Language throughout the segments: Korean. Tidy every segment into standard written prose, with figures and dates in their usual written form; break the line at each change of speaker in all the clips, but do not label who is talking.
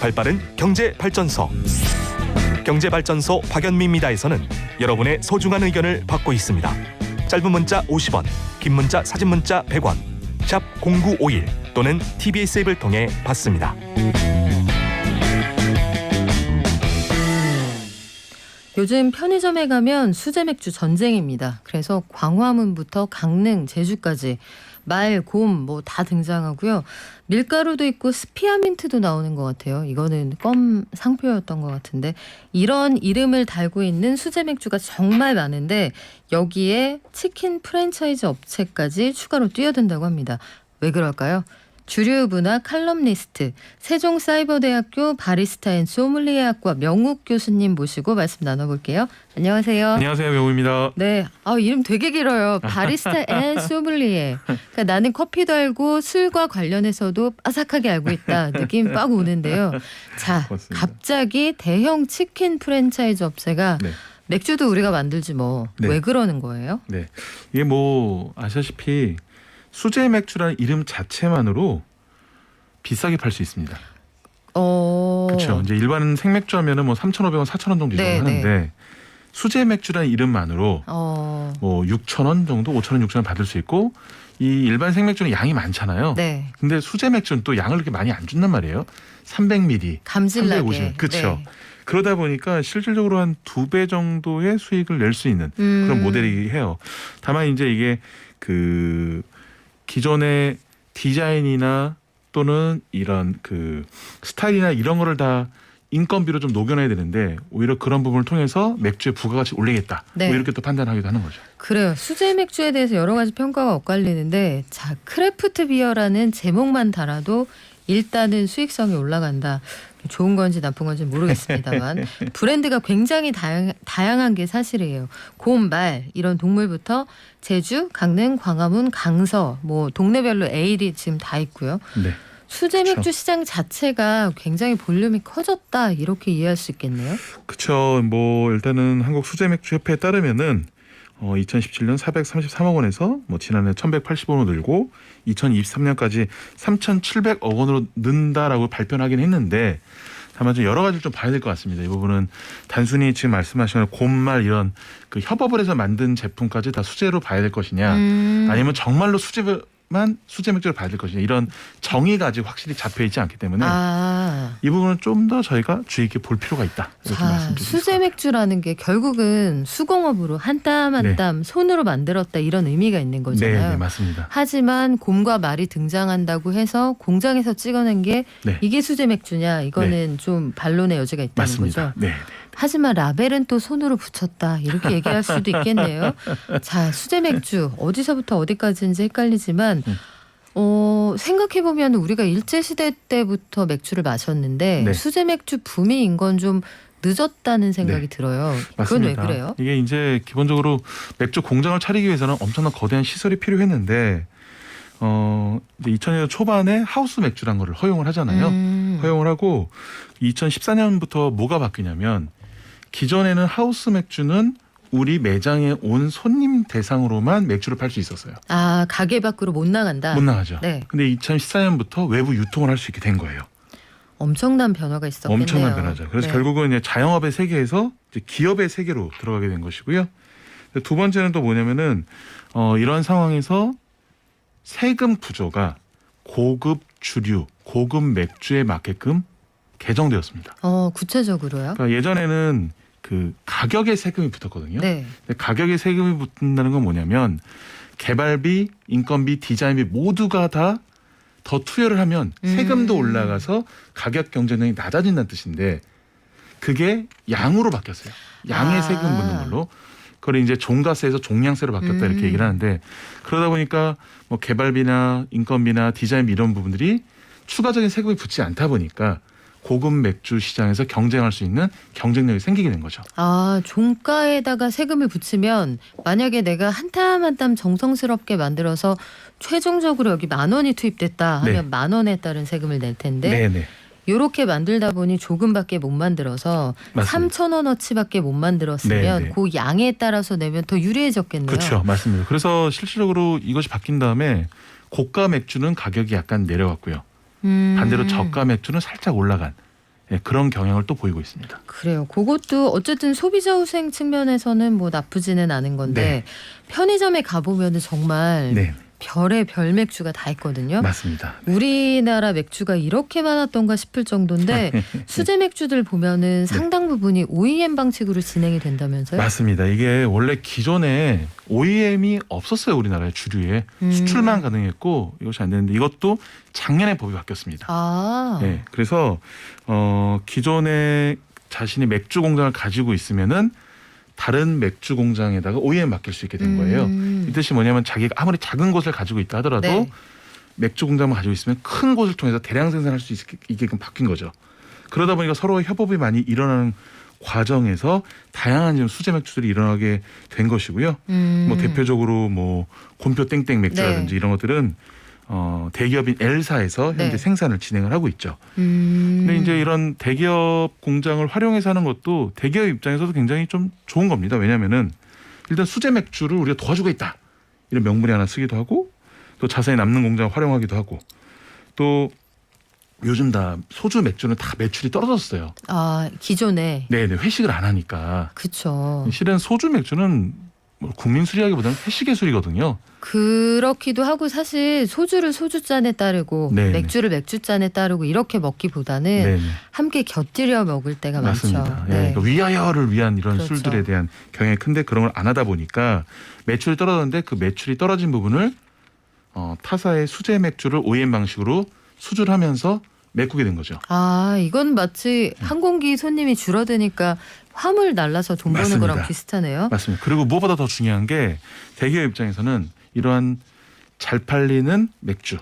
발빠른 경제발전소. 경제발전소 박연미입니다에서는 여러분의 소중한 의견을 받고 있습니다. 짧은 문자 50원, 긴 문자 사진 문자 100원, 샵 0951 또는 TBS 앱을 통해 받습니다.
요즘 편의점에 가면 수제 맥주 전쟁입니다. 그래서 광화문부터 강릉, 제주까지 말, 곰 뭐 다 등장하고요. 밀가루도 있고 스피아민트도 나오는 것 같아요. 이거는 껌 상표였던 것 같은데 이런 이름을 달고 있는 수제 맥주가 정말 많은데 여기에 치킨 프랜차이즈 업체까지 추가로 뛰어든다고 합니다. 왜 그럴까요? 주류 문화 칼럼니스트, 세종사이버대학교 바리스타 앤 소믈리에학과 명욱 교수님 모시고 말씀 나눠볼게요. 안녕하세요.
안녕하세요, 명욱입니다.
네, 이름 되게 길어요. 바리스타 앤 소믈리에. 그러니까 나는 커피도 알고 술과 관련해서도 빠삭하게 알고 있다. 느낌 빡 오는데요. 자,
맞습니다.
갑자기 대형 치킨 프랜차이즈 업체가
네.
맥주도 우리가 만들지 뭐.
네.
왜 그러는 거예요?
네, 이게 뭐 아시다시피 수제 맥주라는 이름 자체만으로 비싸게 팔 수 있습니다. 그렇죠. 이제 일반 생맥주 하면은 뭐 3,500원, 4,000원 정도
네,
하는데 수제 맥주라는 이름만으로 뭐 6,000원 정도, 5,000원, 6,000원 받을 수 있고 이 일반 생맥주는 양이 많잖아요.
네.
근데 수제 맥주는 또 양을 그렇게 많이 안 준단 말이에요. 300ml,
감질나게.
350. 그렇죠.
네.
그러다 보니까 실질적으로 한 2배 정도의 수익을 낼 수 있는 그런 모델이긴 해요. 다만 이제 이게 그 기존의 디자인이나 또는 이런 그 스타일이나 이런 거를 다 인건비로 좀 녹여내야 되는데 오히려 그런 부분을 통해서 맥주의 부가가치 올리겠다.
네.
뭐 이렇게 또 판단하기도 하는 거죠.
그래요. 수제 맥주에 대해서 여러 가지 평가가 엇갈리는데 자, 크래프트 비어라는 제목만 달아도 일단은 수익성이 올라간다. 좋은 건지 나쁜 건지 모르겠습니다만 브랜드가 굉장히 다양한 게 사실이에요. 곰, 말 이런 동물부터 제주, 강릉, 광화문, 강서 뭐 동네별로 에일이 지금 다 있고요.
네.
수제
그쵸.
맥주 시장 자체가 굉장히 볼륨이 커졌다 이렇게 이해할 수 있겠네요.
그렇죠. 뭐 일단은 한국 수제 맥주 협회에 따르면은 2017년 433억 원에서 뭐 지난해 1,180원으로 늘고 2023년까지 3,700억 원으로 는다라고 발표를 하긴 했는데 다만 좀 여러 가지를 좀 봐야 될 것 같습니다. 이 부분은 단순히 지금 말씀하신 곰말 이런 그 협업을 해서 만든 제품까지 다 수제로 봐야 될 것이냐 아니면 정말로 수제 맥주를 봐야 될 것이냐 이런 정의가 아직 확실히 잡혀 있지 않기 때문에 이 부분은 좀 더 저희가 주의 있게 볼 필요가 있다. 이렇게 말씀드리겠습니다.
수제 맥주라는 게 결국은 수공업으로 한 땀 한 땀 손으로 만들었다 이런 의미가 있는 거잖아요.
네, 맞습니다.
하지만 곰과 말이 등장한다고 해서 공장에서 찍어낸 게 이게 수제 맥주냐 이거는 좀 반론의 여지가 있다는
맞습니다.
거죠.
네.
하지만 라벨은 또 손으로 붙였다 이렇게 얘기할 수도 있겠네요. 자, 수제 맥주 어디서부터 어디까지인지 헷갈리지만 생각해보면 우리가 일제시대 때부터 맥주를 마셨는데 수제 맥주 붐이 건 좀 늦었다는 생각이 들어요.
맞습니다.
그건 왜 그래요?
이게 이제 기본적으로 맥주 공장을 차리기 위해서는 엄청난 거대한 시설이 필요했는데 이제 2000년 초반에 하우스 맥주란 거를 허용을 하잖아요. 허용을 하고 2014년부터 뭐가 바뀌냐면 기존에는 하우스 맥주는 우리 매장에 온 손님 대상으로만 맥주를 팔 수 있었어요.
아, 가게 밖으로 못 나간다?
못 나가죠.
네.
근데 2014년부터 외부 유통을 할 수 있게 된 거예요.
엄청난 변화가 있었겠네요.
엄청난 변화죠. 그래서 결국은 이제 자영업의 세계에서 이제 기업의 세계로 들어가게 된 것이고요. 두 번째는 또 뭐냐면은 이런 상황에서 세금 구조가 고급 주류, 고급 맥주에 맞게끔 개정되었습니다.
구체적으로요?
그러니까 예전에는 그 가격에 세금이 붙었거든요.
네.
근데 가격에 세금이 붙는다는 건 뭐냐면 개발비, 인건비, 디자인비 모두가 다 더 투여를 하면 세금도 올라가서 가격 경쟁력이 낮아진다는 뜻인데 그게 양으로 바뀌었어요. 양의 세금 붙는 걸로. 그걸 이제 종가세에서 종량세로 바뀌었다 이렇게 얘기를 하는데 그러다 보니까 뭐 개발비나 인건비나 디자인비 이런 부분들이 추가적인 세금이 붙지 않다 보니까 고급 맥주 시장에서 경쟁할 수 있는 경쟁력이 생기게 된 거죠.
아, 종가에다가 세금을 붙이면 만약에 내가 한 땀 한 땀 정성스럽게 만들어서 최종적으로 여기 10,000원이 투입됐다 하면 10,000원에 따른 세금을 낼 텐데 이렇게 만들다 보니 조금밖에 못 만들어서 3,000원어치밖에 못 만들었으면 그 양에 따라서 내면 더 유리해졌겠네요.
그렇죠. 맞습니다. 그래서 실질적으로 이것이 바뀐 다음에 고가 맥주는 가격이 약간 내려갔고요. 반대로 저가 맥주는 살짝 올라간 예, 그런 경향을 또 보이고 있습니다.
그래요. 그것도 어쨌든 소비자 후생 측면에서는 뭐 나쁘지는 않은 건데
네.
편의점에 가보면은 정말
네,
별의 별 맥주가 다 있거든요.
맞습니다.
우리나라 맥주가 이렇게 많았던가 싶을 정도인데 수제 맥주들 보면은 상당 부분이 OEM 방식으로 진행이 된다면서요?
맞습니다. 이게 원래 기존에 OEM이 없었어요. 우리나라의 주류에 수출만 가능했고 이것이 안 되는데 이것도 작년에 법이 바뀌었습니다.
아,
네, 그래서 기존에 자신이 맥주 공장을 가지고 있으면은 다른 맥주 공장에다가 OEM 맡길 수 있게 된 거예요. 이 뜻이 뭐냐면 자기가 아무리 작은 곳을 가지고 있다 하더라도
네.
맥주 공장만 가지고 있으면 큰 곳을 통해서 대량 생산할 수 있게끔 바뀐 거죠. 그러다 보니까 서로 협업이 많이 일어나는 과정에서 다양한 지금 수제 맥주들이 일어나게 된 것이고요. 뭐 대표적으로 뭐 곰표 땡땡 맥주라든지
네.
이런 것들은 대기업인 L사에서 현재
네.
생산을 진행을 하고 있죠. 근데 이제 이런 대기업 공장을 활용해서 하는 것도 대기업 입장에서도 굉장히 좀 좋은 겁니다. 왜냐하면은 일단 수제 맥주를 우리가 도와주고 있다 이런 명분이 하나 쓰기도 하고 또 자산이 남는 공장을 활용하기도 하고 또 요즘 다 소주 맥주는 다 매출이 떨어졌어요.
아 기존에
네네, 회식을 안 하니까.
그쵸.
실은 소주 맥주는 뭐 국민 술이라기보다는 회식의 술이거든요.
그렇기도 하고 사실 소주를 소주잔에 따르고
네네.
맥주를 맥주잔에 따르고 이렇게 먹기보다는
네,
함께 곁들여 먹을 때가
맞습니다.
많죠.
예, 그러니까 위하여를 위한 이런
그렇죠.
술들에 대한 경향이 큰데 그런 걸 안 하다 보니까 매출이 떨어졌는데 그 매출이 떨어진 부분을 타사의 수제 맥주를 OEM 방식으로 수주를 하면서 메꾸게 된 거죠.
아 이건 마치 항공기 손님이 줄어드니까 화물 날라서 돈 버는
맞습니다.
거랑 비슷하네요.
맞습니다. 그리고 무엇보다 더 중요한 게 대기업 입장에서는 이러한 잘 팔리는 맥주,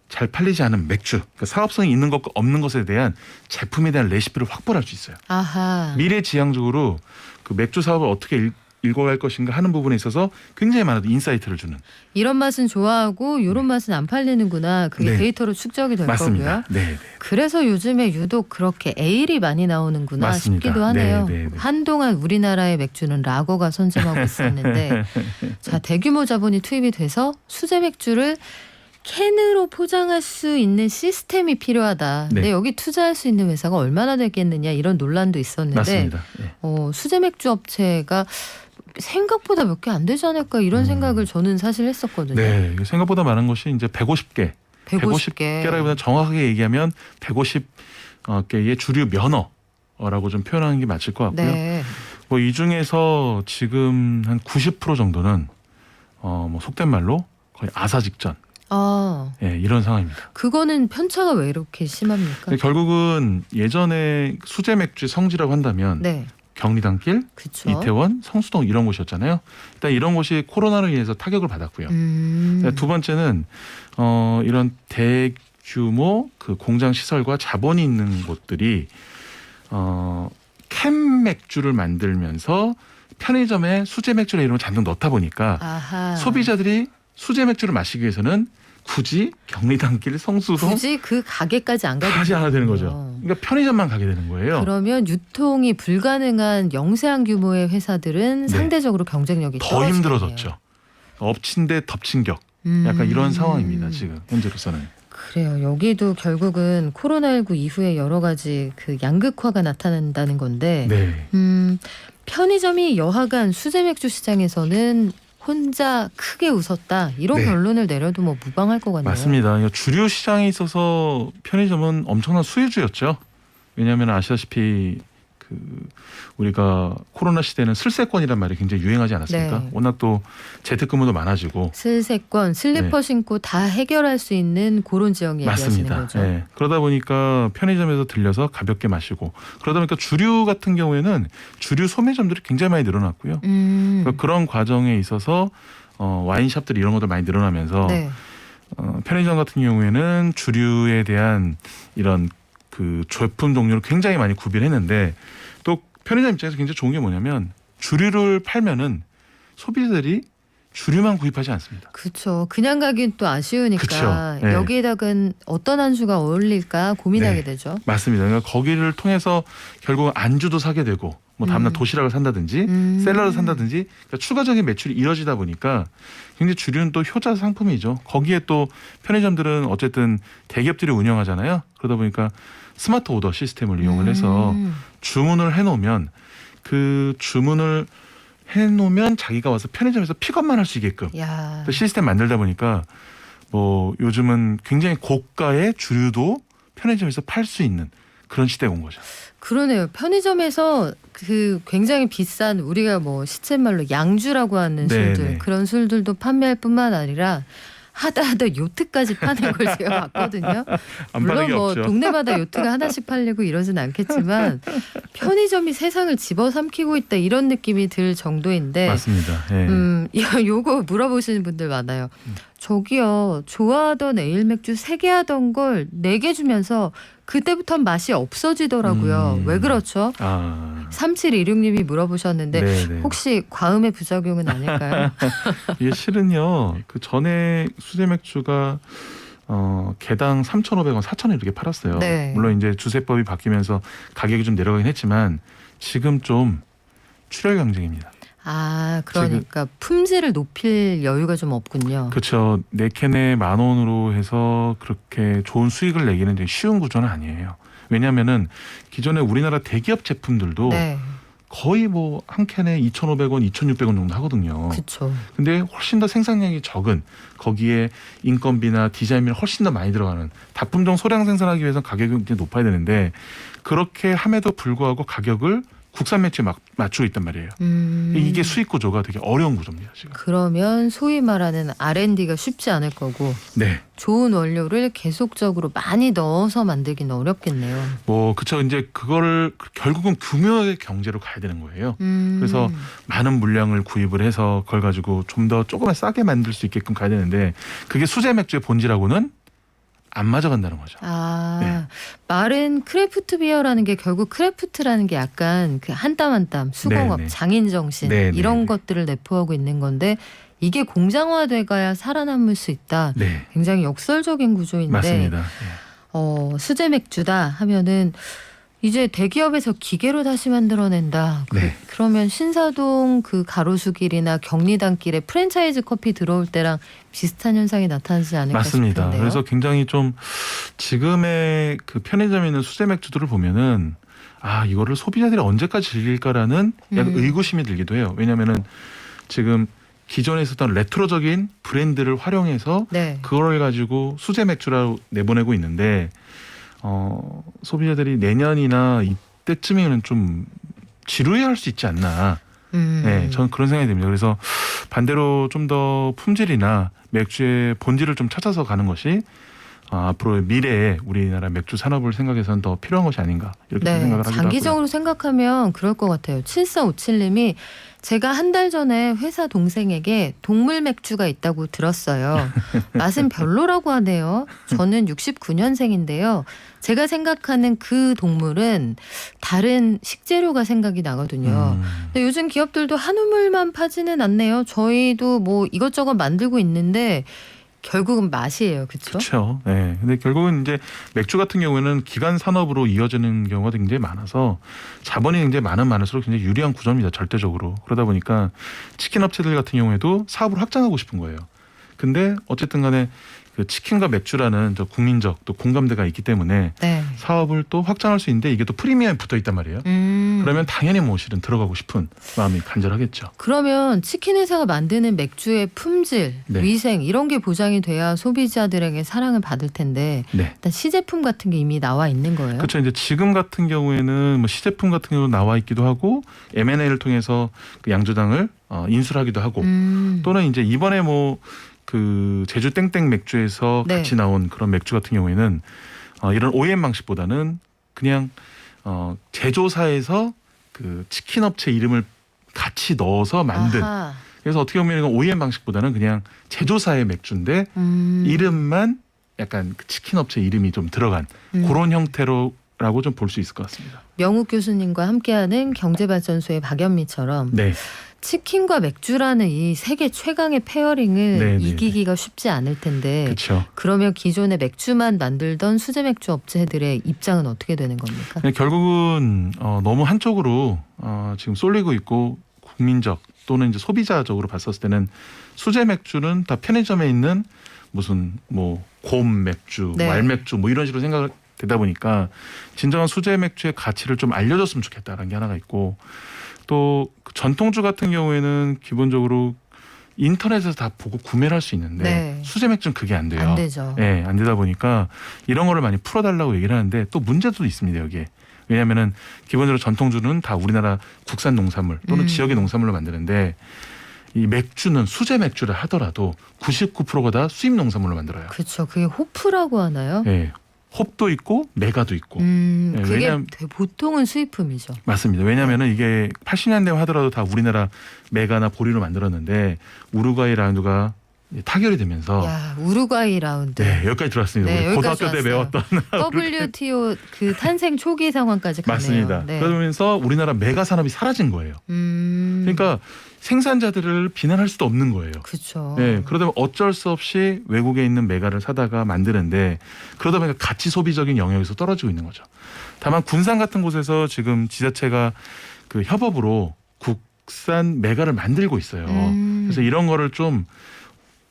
잘 팔리지 않은 맥주, 그러니까 사업성이 있는 것과 없는 것에 대한 제품에 대한 레시피를 확보할 수 있어요.
아하.
미래지향적으로 그 맥주 사업을 어떻게 읽어갈 것인가 하는 부분에 있어서 굉장히 많은 인사이트를 주는.
이런 맛은 좋아하고 이런 맛은 안 팔리는구나. 그게
네.
데이터로 축적이 될
맞습니다.
거고요.
네, 네.
그래서 요즘에 유독 그렇게 에일이 많이 나오는구나
맞습니다.
싶기도 하네요.
네, 네, 네.
한동안 우리나라의 맥주는 라거가 선점하고 있었는데 자 대규모 자본이 투입이 돼서 수제 맥주를 캔으로 포장할 수 있는 시스템이 필요하다. 근데
네.
여기 투자할 수 있는 회사가 얼마나 되겠느냐 이런 논란도 있었는데
맞습니다. 네.
수제 맥주 업체가 생각보다 몇 개 안 되지 않을까 이런 생각을 저는 사실 했었거든요.
네, 생각보다 많은 것이 이제 150개.
150개.
150개라기보다 정확하게 얘기하면 150개의 주류 면허라고 좀 표현하는 게 맞을 것 같고요.
네.
뭐 이 중에서 지금 한 90% 정도는 뭐 속된 말로 거의 아사 직전.
아,
예, 이런 상황입니다.
그거는 편차가 왜 이렇게 심합니까?
근데 결국은 예전에 수제 맥주의 성지라고 한다면
네,
경리단길,
그렇죠.
이태원, 성수동 이런 곳이었잖아요. 일단 이런 곳이 코로나로 인해서 타격을 받았고요. 두 번째는 이런 대규모 그 공장 시설과 자본이 있는 곳들이 캔 맥주를 만들면서 편의점에 수제 맥주를 이런 걸 잔뜩 넣다 보니까
아하.
소비자들이 수제 맥주를 마시기 위해서는 굳이 경리단길, 성수동
굳이 그 가게까지 안 가도
가지 않아야 되는 거죠.
되는군요.
그러니까 편의점만 가게 되는 거예요.
그러면 유통이 불가능한 영세한 규모의 회사들은
네.
상대적으로 경쟁력이
더
떨어지겠네요.
힘들어졌죠. 엎친 데 덮친 격. 약간 이런 상황입니다. 지금 현재로서는.
그래요. 여기도 결국은 코로나19 이후에 여러 가지 그 양극화가 나타난다는 건데
네.
편의점이 여하간 수제 맥주 시장에서는 혼자 크게 웃었다 이런
네.
결론을 내려도 뭐 무방할 것 같네요.
맞습니다. 주류 시장에 있어서 편의점은 엄청난 수혜주였죠. 왜냐하면 아시다시피 그 우리가 코로나 시대는 슬세권이란 말이 굉장히 유행하지 않았습니까?
네.
워낙 또 재택근무도 많아지고.
슬세권, 슬리퍼 신고 다 해결할 수 있는 그런 지역 얘기하시는
맞습니다.
거죠.
네. 그러다 보니까 편의점에서 들려서 가볍게 마시고 그러다 보니까 주류 같은 경우에는 주류 소매점들이 굉장히 많이 늘어났고요. 그러니까 그런 과정에 있어서 와인샵들이 이런 것들 많이 늘어나면서
네.
편의점 같은 경우에는 주류에 대한 이런 그 제품 종류를 굉장히 많이 구비를 했는데 또 편의점 입장에서 굉장히 좋은 게 뭐냐면 주류를 팔면은 소비자들이 주류만 구입하지 않습니다.
그렇죠. 그냥 가긴 또 아쉬우니까
그쵸. 네.
여기에다가 어떤 안주가 어울릴까 고민하게
네.
되죠.
맞습니다. 그러니까 거기를 통해서 결국 안주도 사게 되고 뭐 다음날 도시락을 산다든지 샐러드 산다든지 그러니까 추가적인 매출이 이뤄지다 보니까 굉장히 주류는 또 효자 상품이죠. 거기에 또 편의점들은 어쨌든 대기업들이 운영하잖아요. 그러다 보니까 스마트 오더 시스템을 이용을 해서 주문을 해놓으면 그 주문을 해놓으면 자기가 와서 편의점에서 픽업만 할 수 있게끔
야.
시스템 만들다 보니까 뭐 요즘은 굉장히 고가의 주류도 편의점에서 팔 수 있는 그런 시대가 온 거죠.
그러네요. 편의점에서 그 굉장히 비싼 우리가 뭐 시쳇말로 양주라고 하는
네네.
술들 그런 술들도 판매할 뿐만 아니라 하다 요트까지 파는 걸 제가 봤거든요.
안
물론
파는 게
뭐
없죠.
동네마다 요트가 하나씩 팔리고 이러진 않겠지만 편의점이 세상을 집어삼키고 있다 이런 느낌이 들 정도인데
맞습니다. 예.
요거 물어보시는 분들 많아요. 저기요 좋아하던 에일 맥주 3개 하던 걸 4개 주면서 그때부터 맛이 없어지더라고요. 왜 그렇죠?
아,
3726님이 물어보셨는데
네네.
혹시 과음의 부작용은 아닐까요?
이게 실은요. 그 전에 수제 맥주가 개당 3,500원, 4,000원 이렇게 팔았어요.
네.
물론 이제 주세법이 바뀌면서 가격이 좀 내려가긴 했지만 지금 좀 출혈 경쟁입니다.
아 그러니까 품질을 높일 여유가 좀 없군요.
그렇죠. 4캔에 10,000원으로 해서 그렇게 좋은 수익을 내기는 되게 쉬운 구조는 아니에요. 왜냐하면은 기존에 우리나라 대기업 제품들도
네,
거의 뭐 한 캔에 2,500원, 2,600원 정도 하거든요.
그렇죠.
근데 훨씬 더 생산량이 적은 거기에 인건비나 디자인비가 훨씬 더 많이 들어가는 다품종 소량 생산하기 위해서 가격이 굉장히 높아야 되는데 그렇게 함에도 불구하고 가격을 국산 매출에 맞추고 있단 말이에요. 이게 수익 구조가 되게 어려운 구조입니다. 지금.
그러면 소위 말하는 R&D가 쉽지 않을 거고
네.
좋은 원료를 계속적으로 많이 넣어서 만들기는 어렵겠네요.
뭐 그쵸. 이제 그거를 결국은 규모의 경제로 가야 되는 거예요. 그래서 많은 물량을 구입을 해서 그걸 가지고 좀 더 조금만 싸게 만들 수 있게끔 가야 되는데 그게 수제 맥주의 본질하고는 안 맞아간다는 거죠.
아,
네.
말은 크래프트 비어라는 게 결국 크래프트라는 게 약간 그 한 땀 한 땀 수공업,
네네.
장인 정신
네네.
이런 것들을 내포하고 있는 건데 이게 공장화돼 가야 살아남을 수 있다.
네.
굉장히 역설적인 구조인데
맞습니다.
수제 맥주다 하면은 이제 대기업에서 기계로 다시 만들어낸다.
네.
그러면 신사동 그 가로수길이나 경리단길에 프랜차이즈 커피 들어올 때랑 비슷한 현상이 나타나지 않을까
맞습니다.
싶은데요.
그래서 굉장히 좀 지금의 그 편의점에 있는 수제 맥주들을 보면은 아 이거를 소비자들이 언제까지 즐길까라는 약간 의구심이 들기도 해요. 왜냐하면은 지금 기존에 있었던 레트로적인 브랜드를 활용해서
네.
그걸 가지고 수제 맥주라고 내보내고 있는데 소비자들이 내년이나 이때쯤에는 좀 지루해할 수 있지 않나. 네, 저는 그런 생각이 듭니다. 그래서 반대로 좀 더 품질이나 맥주의 본질을 좀 찾아서 가는 것이 앞으로의 미래의 우리나라 맥주 산업을 생각해서는 더 필요한 것이 아닌가 이렇게
네,
생각을 하기도 하고요.
장기적으로 생각하면 그럴 것 같아요. 7457님이 제가 한 달 전에 회사 동생에게 동물 맥주가 있다고 들었어요. 맛은 별로라고 하네요. 저는 69년생인데요. 제가 생각하는 그 동물은 다른 식재료가 생각이 나거든요. 근데 요즘 기업들도 한우물만 파지는 않네요. 저희도 뭐 이것저것 만들고 있는데 결국은 맛이에요. 그렇죠?
그렇죠. 네. 근데 결국은 이제 맥주 같은 경우에는 기간 산업으로 이어지는 경우가 굉장히 많아서 자본이 굉장히 많을수록 굉장히 유리한 구조입니다. 절대적으로. 그러다 보니까 치킨 업체들 같은 경우에도 사업을 확장하고 싶은 거예요. 근데 어쨌든 간에 그 치킨과 맥주라는 저 국민적 또 공감대가 있기 때문에
네.
사업을 또 확장할 수 있는데 이게 또 프리미엄이 붙어 있단 말이에요. 그러면 당연히 뭐 실은 들어가고 싶은 마음이 간절하겠죠.
그러면 치킨 회사가 만드는 맥주의 품질,
네.
위생 이런 게 보장이 돼야 소비자들에게 사랑을 받을 텐데
네.
일단 시제품 같은 게 이미 나와 있는 거예요.
그렇죠. 이제 지금 같은 경우에는 뭐 시제품 같은 경우 나와 있기도 하고 M&A를 통해서 그 양조장을 인수를 하기도 하고 또는 이제 이번에 뭐 그 제주 땡땡 맥주에서
네.
같이 나온 그런 맥주 같은 경우에는 이런 OEM 방식보다는 그냥 제조사에서 그 치킨 업체 이름을 같이 넣어서 만든.
아하.
그래서 어떻게 보면 이건 OEM 방식보다는 그냥 제조사의 맥주인데 이름만 약간 그 치킨 업체 이름이 좀 들어간 그런 형태로라고 좀 볼 수 있을 것 같습니다.
명욱 교수님과 함께하는 경제발전소의 박연미처럼
네.
치킨과 맥주라는 이 세계 최강의 페어링을
네, 네,
이기기가 쉽지 않을 텐데
그렇죠.
그러면 기존에 맥주만 만들던 수제 맥주 업체들의 입장은 어떻게 되는 겁니까?
결국은 너무 한쪽으로 지금 쏠리고 있고 국민적 또는 이제 소비자적으로 봤었을 때는 수제 맥주는 다 편의점에 있는 무슨 뭐 곰 맥주,
네.
말 맥주 뭐 이런 식으로 생각되다 보니까 진정한 수제 맥주의 가치를 좀 알려줬으면 좋겠다라는 게 하나가 있고 또그 전통주 같은 경우에는 기본적으로 인터넷에서 다 보고 구매를 할 수 있는데
네.
수제 맥주는 그게 안 돼요.
안 되죠.
네, 안 되다 보니까 이런 거를 많이 풀어달라고 얘기를 하는데 또 문제도 있습니다 여기에. 왜냐하면은 기본적으로 전통주는 다 우리나라 국산 농산물 또는 지역의 농산물로 만드는데 이 맥주는 수제 맥주를 하더라도 99%가 다 수입 농산물로 만들어요.
그렇죠. 그게 호프라고 하나요?
네, 홉도 있고 메가도 있고. 네,
그게 보통은 수입품이죠.
맞습니다. 왜냐하면은 이게 80년대 하더라도 다 우리나라 메가나 보리로 만들었는데 우루과이 라운드가 타결이 되면서
야, 우루과이 라운드.
네, 여기까지 들어왔습니다.
네,
우리
여기까지
고등학교 때
왔어요.
배웠던
WTO 그 탄생 초기 상황까지 가네요.
맞습니다.
네.
그러면서 우리나라 메가 산업이 사라진 거예요. 그러니까 생산자들을 비난할 수도 없는 거예요.
그렇죠.
네, 그러다 보면 어쩔 수 없이 외국에 있는 메가를 사다가 만드는데 그러다 보니까 가치 소비적인 영역에서 떨어지고 있는 거죠. 다만 군산 같은 곳에서 지금 지자체가 그 협업으로 국산 메가를 만들고 있어요. 그래서 이런 거를 좀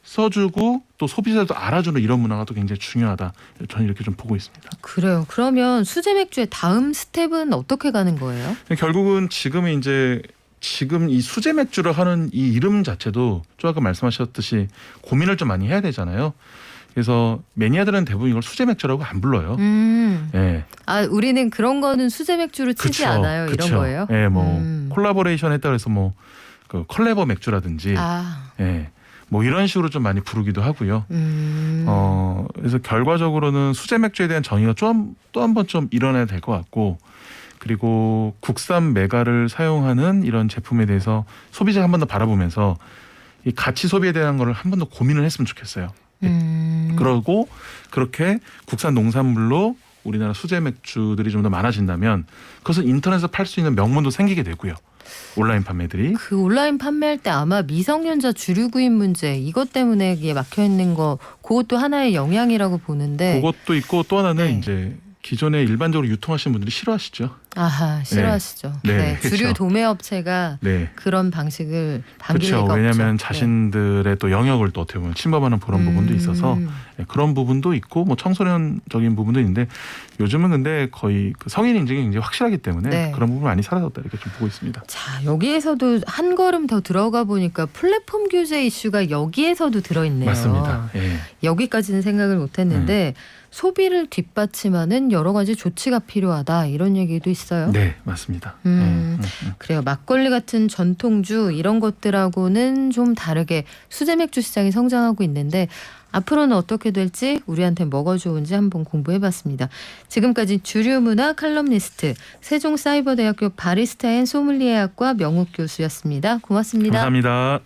써주고 또 소비자도 알아주는 이런 문화가 또 굉장히 중요하다. 저는 이렇게 좀 보고 있습니다.
그래요. 그러면 수제 맥주의 다음 스텝은 어떻게 가는 거예요?
결국은 지금은 이제 지금 이 수제 맥주를 하는 이 이름 자체도 좀 아까 말씀하셨듯이 고민을 좀 많이 해야 되잖아요. 그래서 매니아들은 대부분 이걸 수제 맥주라고 안 불러요. 네.
아, 우리는 그런 거는 수제 맥주로 치지
그쵸,
않아요.
그쵸.
이런 거예요?
네, 뭐 콜라보레이션 했다 그래서 뭐 그 컬래버 맥주라든지,
아,
네, 뭐 이런 식으로 좀 많이 부르기도 하고요. 그래서 결과적으로는 수제 맥주에 대한 정의가 좀 또 한 번 좀 일어나야 될 것 같고. 그리고 국산 메가를 사용하는 이런 제품에 대해서 소비자가 한 번 더 바라보면서 이 가치 소비에 대한 거를 한 번 더 고민을 했으면 좋겠어요. 그러고 그렇게 국산 농산물로 우리나라 수제 맥주들이 좀 더 많아진다면 그것을 인터넷에서 팔 수 있는 명분도 생기게 되고요. 온라인 판매들이.
그 온라인 판매할 때 아마 미성년자 주류 구입 문제 이것 때문에 이게 막혀 있는 거 그것도 하나의 영향이라고 보는데.
그것도 있고 또 하나는
네.
이제 기존에 일반적으로 유통하시는 분들이 싫어하시죠.
아하, 싫어하시죠.
네.
네,
그렇죠.
주류 도매업체가
네.
그런 방식을 반길
그렇죠.
리가
왜냐하면
없죠.
자신들의 또 영역을 또 어떻게 보면 침범하는 그런 부분도 있어서 네, 그런 부분도 있고 뭐 청소년적인 부분도 있는데 요즘은 근데 거의 그 성인 인증이 굉장히 확실하기 때문에
네.
그런 부분 많이 사라졌다 이렇게 좀 보고 있습니다.
자, 여기에서도 한 걸음 더 들어가 보니까 플랫폼 규제 이슈가 여기에서도 들어있네요.
맞습니다. 예.
여기까지는 생각을 못했는데 소비를 뒷받침하는 여러 가지 조치가 필요하다 이런 얘기도 있어요.
네, 맞습니다.
그래요. 막걸리 같은 전통주 이런 것들하고는 좀 다르게 수제 맥주 시장이 성장하고 있는데 앞으로는 어떻게 될지 우리한테 뭐가 좋은지 한번 공부해봤습니다. 지금까지 주류문화 칼럼니스트 세종사이버대학교 바리스타 앤 소믈리에학과 명욱 교수였습니다. 고맙습니다.
감사합니다.